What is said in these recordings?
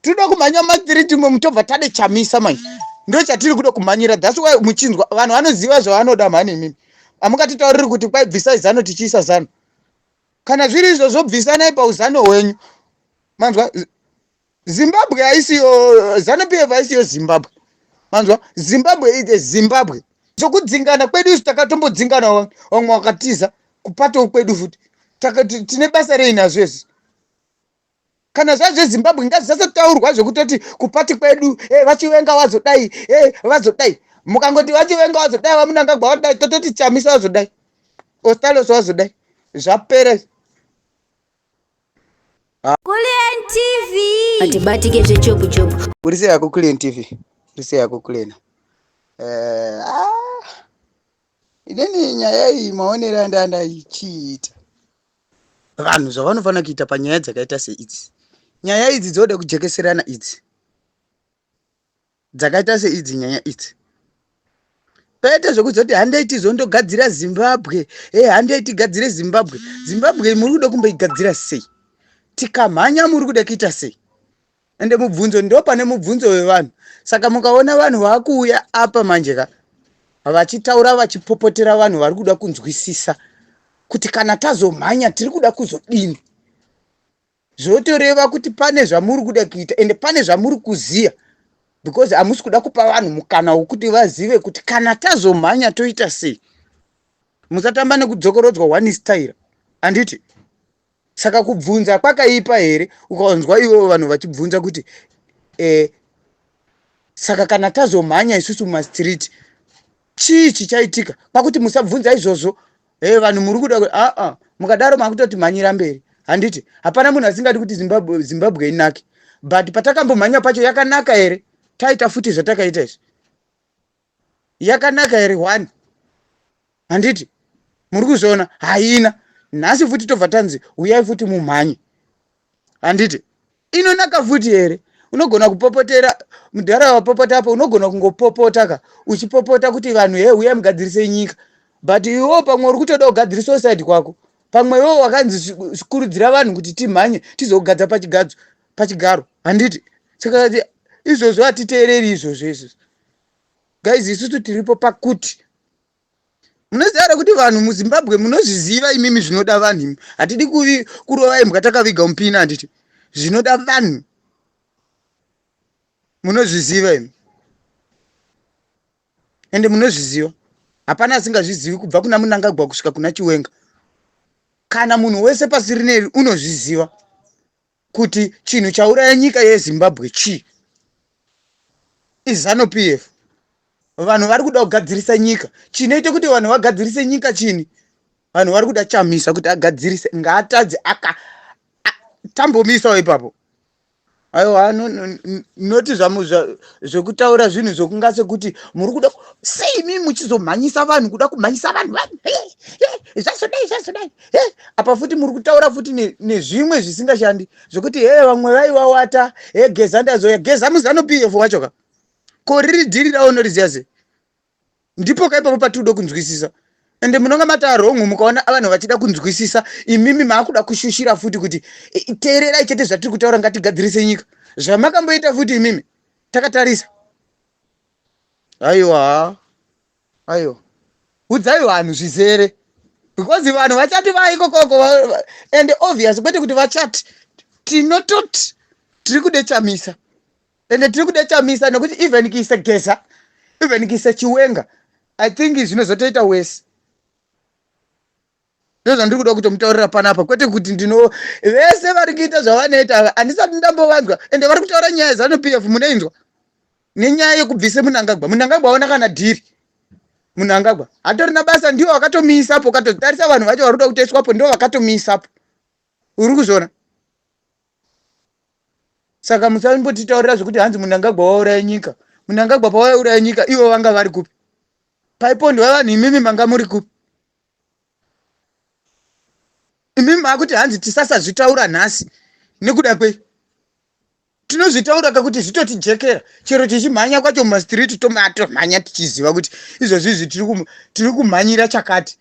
Tinoda kumhanya matiriti mutobva tade chamisa manje. Ndo chatiri kuda kumhanyira. That's why muchinzwa vanhu vanoziva zvavanoda mhani imimi. Amukatitauriri kuti kwai bvisai zano tichiisa zano. Kana zviri izvozvo bvisanai pauzano hwenyu. Manzwa Zimbabwe haisiyo ZANU-PF haisiyo Zimbabwe. Manzwa Zimbabwe ide Zimbabwe. Sokudzingana kwedu isu takatombodzingana wamwe wakatiza kupato kwedu futi. Tine basa rei nazvo izvi. Kana zvazve Zimbabwe ngazvisatotaurwa zvekutoti kupati kwedu vachivenga vazodai vazodai. Mukangoti vachivenga vazodai vamunangagwa vadai tototi chamisa vazodai. Ostalos vazodai. Zvapera. Kulen TV. Atibatike zvechopu chopu. Urise yako Kulen TV. Urise yako Kulen. Ideni nyaya iyi maonera ndanda ichiita. Vanhu zvavanofana kuita panyaya dzakaita seidzi. Nyaya idzi dzode kujekeserana idzi. Dzakaita seidzi nyaya idzi. Paita zvekuzoti handei tizondogadzira Zimbabwe. Handei tigadzire Zimbabwe. Zimbabwe muri kuda kumboigadzira sei? Tikamhanya muri kuda kuita sei? Ende mubvunzo ndo pane mubvunzo wevanhu. Saka mukaona vanhu vakuuya apa manjeka vachitaura vachipopotera vanhu vari kuda kunzwisisa kuti kana tazomhanya tiri kuda kuzodini. Zvotoreva kuti pane zvamuri kuda kuita ende pane zvamuri kuziya because hamusi kuda kupa vanhu mukana wokuti vazive kuti kana tazomhanya toita sei. Musatamba nekudzokorodzwa one style. Anditi saka kubvunza kwakaipa here ukaonzwa ivo vanhu vachibvunza kuti saka kana tazomhanya isusu mumastreet chii chichaitika? Pakuti musabvunza izvozvo vanhu muri kuda mukadaro makutoti mhanyira mberi. Handiti hapana munhu asingadi kuti Zimbabwe inake, but patakambomhanya pacho yakanaka here? Taita futi zvatakaita izvi yakanaka here? One. Handiti muri kuzviona haina. Nhasi futi tobva tanzi uyai futi mumhanye. Handiti inonaka futi here? Unogona kupopotera mudhara wapopota apa, unogona kungopopota ka uchipopota kuti vanhu uyai mugadzirise nyika, but iwo pamwe uri kutoda kugadzira society kwako, pamwe iwo wakanzi kurudzira vanhu kuti timhanye tizogadza pachigaro. Handiti saka izvozvo hatiteereri izvozvo. Guys, isusu tiripo pakuti munoziva kuti vanhu muZimbabwe munozviziva imimi zvinoda vanhu. Hatidi kurova imbwa takaviga mupina. Handiti zvinoda vanhu munozviziva imi ende munozviziva. Hapana asingazvizivi kubva kuna Mnangagwa kusvika kuna Chiwenga. Kana munhu wese pasi rineri unozviziva kuti chinhu chauraya nyika yeZimbabwe chii? ZANU-PF. Vanhu vari kuda kugadzirisa nyika. Chinoite kuti vanhu vagadzirise nyika chini? Vanhu vari kuda chamisa kuti agadzirise. Ngaatadze tambomisawo ipapo. Aiwa noti zvekutaura zvinhu zvokunga sekuti muri kuda sei mimi muchizomhanyisa vanhu, kuda kumhanyisa vanhu zvazodai. Apa futi muri kutaura futi nezvimwe zvisingashandi zvokuti vamwe vaivawata geza ndazoya. Geza muZANU-PF wacho ka ko riri dhiri rawo noriziya sei? Ndipo kaipapo patinoda kunzwisisa. Ende munonga matarong'u mukaona vanhu vachida kunzwisisa, imimi maakuda kushushira futi kuti teererai chete zvatiri kutaura, ngatigadzirise nyika. Zvamakamboita futi imimi takatarisa. Aiwa udzai vanhu zvizere because vanhu vachati vaikokoko and obvious kwete kuti vachati tinototi tiri kudechamisa ende tiri kudechamisa nokuti even kiise Geza, even kiise Chiwenga, I think zvinozotoita wese. Ndozvo ndiri kuda kuti mutaurira panapa, kwete kuti vese vari kuita zvavanoita handisati ndambovanzwa ende vari kutaura nyaya yeZANU-PF munoinzwa nenyaya yekubvise Mnangagwa. Mnangagwa aona kana dhiri. Mnangagwa hatorina basa, ndiwo vakatomiisapo, ukatotarisa vanhu vacho vari kuda kutoiswapo ndiwo vakatomiisapo. Uri kuzviona? Saka musambotitaurira zvokuti hanzi Mnangagwa wauraya nyika. Mnangagwa pawauraya nyika ivo vanga vari kupi? Paipondi vavanhu imimi manga muri kupi? Imimi maakuti hanzi tisasazvitaura nhasi nekuda kwei? Tinozvitaura kakuti zvitotijekera. Chero tichimhanya kwacho mumastreet tomatomhanya tichiziva kuti izvozvi tiri kumhanyira chakati.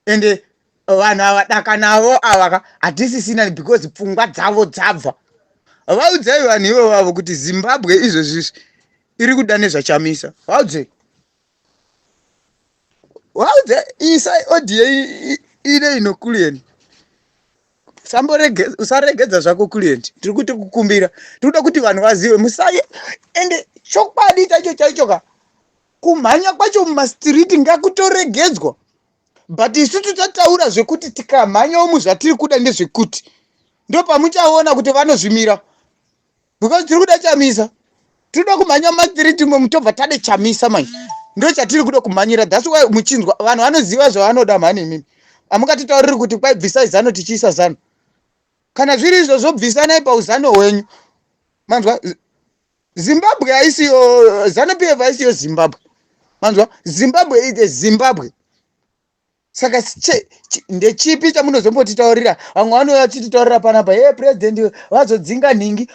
Ende vanhu ava daka navo ava hatisisina because pfungwa dzavo dzabva. Vaudzai vanhu ivo vavo kuti Zimbabwe izvozvi iri kuda nezvachamisa. Vaudzai isai audio ine inokuleni. Usaregedza zvako kulenti. Tiri kuti kukumbira. Tinoda kuti vanhu vazive musaye ende chokwadi chaicho kumhanya kwacho mumastriti ngakutoregedzwa. But isu tutataura zvekuti tikamhanya muzvatiri kuda ndezvekuti ndo pamuchaona kuti vanozvimira. Because tiri kuda chamisa. Tinoda kumhanya mumastriti mutobva tade chamisa manje. Ndo chatiri kuda kumhanyira. That's why muchinzwa vanhu vanoziva zvavanoda mhani mimi. Amukatitauriri kuti kwai bvisai zano tichiisa zano. Kana zviri izvozvo bvisanai pauzano hwenyu. Manzwa Zimbabwe haisiyo ZANU-PF haisiyo Zimbabwe. Manzwa Zimbabwe ide Zimbabwe. Saka ndechipi chamunozombotitaurira? Vamwe vanouya vachititaurira panapa, president vazodzinga nhingi.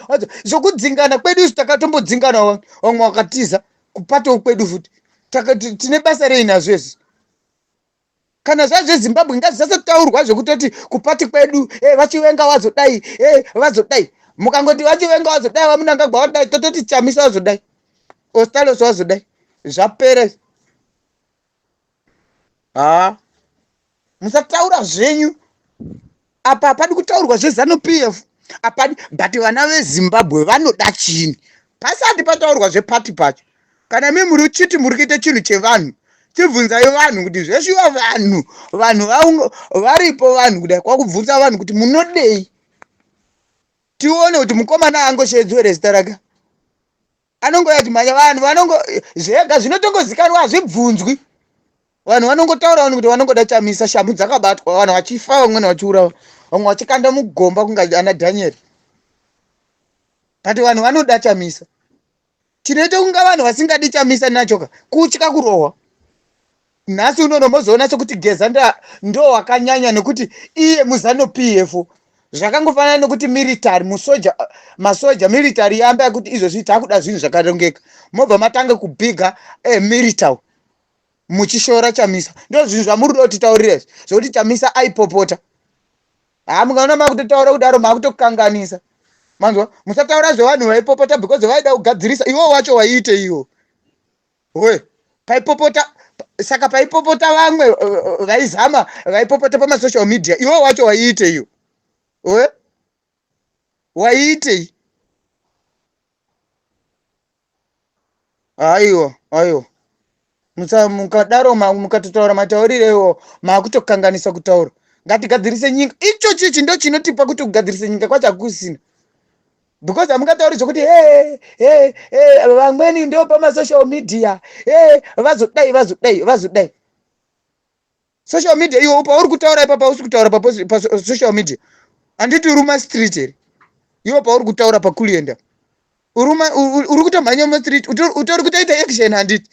Zvokudzingana kwedu isu takatombodzinga vamwe vakatiza kupato kwedu futi. Tine basa rei nazvo izvi? Kana zvaZvimbabwe ngazvisatotaurwa zvekutoti kupati kwedu vachivenga vazodai vazodai. Mukangoti vachivenga vazodai vamunangagwa vadai tototi chamisa vazodai. Ostalos vazodai. Zvapere. Musataura zvenyu. Apa hapadi kutaurwa zveZANU-PF. Apadi but vana veZimbabwe vanoda chini. Pasati pataurwa zvepati pacho. Kana mimi muri chiti muri kuita chinhu chevanhu. Chibvunzai vanhu kuti zveshuwa vanhu varipo vanhu kudai kwakubvunza vanhu kuti munodei. Tione kuti mukomana angoshedzwe rezita rake. Anongoya chimanya vanhu zvega zvinotongozikanwa hazvibvunzwi. Vanhu vanongotaura vanhu kuti vanongoda chamisa shamu dzakabatwa vanhu vachifa vamwe vachiurawa vamwe vachikanda mugomba kunga ana Daniel. But vanhu vanoda chamisa. Chinoita kunga vanhu vasingadi chamisa nachoka kutya kurohwa. Nhasi unonombozoona sokuti Geza ndo wakanyanya nekuti iye muZANU-PF. Zvakangofanana nekuti military masoja military yamba kuti izvozvi takuda zvinhu zvakarongeka. Mobva matanga kubhiga military muchishora chamisa. Ndo zvinhu zvamuri kutitaurira zvokuti chamisa aipopota. Mukaona makutotaura kudaro makutokanganisa. Manzwa musataura zvevanhu vaipopota because vaida kugadzirisa iwo wacho waiite iwo. Paipopota saka paipopota vamwe vaizama vaipopota pamasocial media iwo wacho waiite iyo. Waiite. Aiwa. Mukadaro mukatotaura mataurire iwo makutokanganisa kutaura. Ngatigadzirise nyika. Icho chichi ndo chinotipa kuti kugadzirise nyika kwacho hakusina. Because amukatauri zvokuti vamweni ndo pamasocial media vazodai. Social media iwo pauri kutaura ipapa usi kutaura pa social media. Anditi uruma street here. Iwo pauri kutaura pakulienda. Uri kutomhanya mustreet utori kutoita action handiti.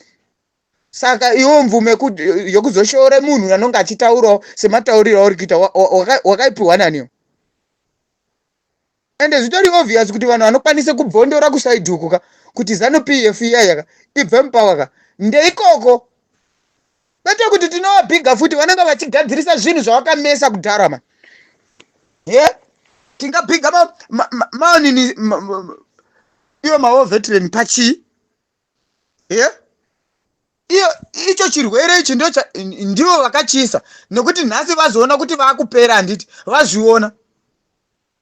Saka iwo mvume yokuzoshora munhu anonga achitaurawo sematauriro auri kuita wakaipiwa nani? Ende zvitori obvious kuti vanhu vanokwanisa kubvondora kusaidi uko kuti ZANU-PF iyaya ibve mupawa ndeikoko. Kwete kuti tinovabhiga futi vanenge vachigadzirisa zvinhu zvavakamesa kudhara man. Tingabhiga maonini iyo mawo veteran pachi. Icho chirwere ichi ndivo vakachisa nekuti nhasi vazoona kuti vakupera handiti vazviona.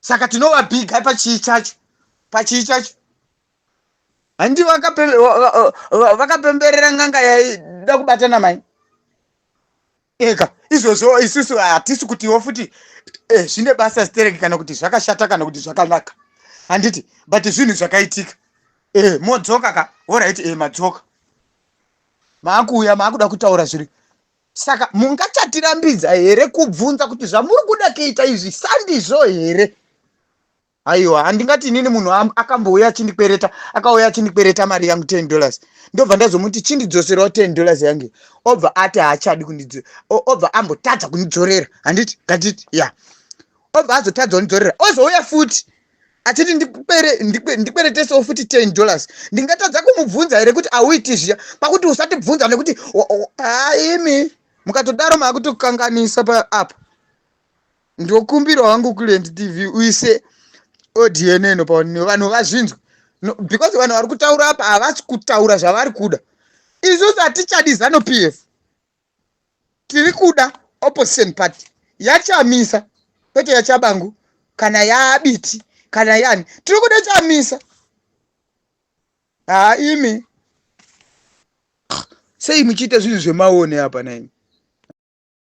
Saka tinovabhiga pachii chacho. Handi vakapemberera nganga yaida kubatana mai. Eka izvozvo isusu hatisi kutiwo futi zvine basa stereki kana kuti zvakashata kana kuti zvakanaka. Handiti but zvinhu zvakaitika. Modzoka alright madzoka. Maakuuya maakuda kutaura zviri. Saka mungachatirambidza here kubvunza kuti zvamuri kuda kuita izvi sandizvo here? Aiwa handingati inini munhu akambouya akauya achindikwereta mari yangu $10. Ndobva ndazomuti chindidzoserawo $10 yangu. Obva ati haachadi kundidzorera. Obva ambotadza kundidzorera. Handiti ngatiti obva azotadza kundidzorera. Ozouya futi achiti ndikweretesewo futi $10. Ndingatadza kumubvunza here kuti auiti zviya pakuti usatibvunza nekuti imi mukatodaro makutokanganisa apa. Ndokumbira wangu kuLand TV uise ODN no pano vanhu vazvinzwa. No, because vanhu vari kutaura apa havasi kutaura zvavari kuda. Isusu hatichadi ZANU PF. Tiri kuda opposition party. Yachamisa kwete yaChabangu kana yaBiti kana yani. Tiri kuda Chamisa. Imi sei muchiita zvinhu zvemaone apa naimi.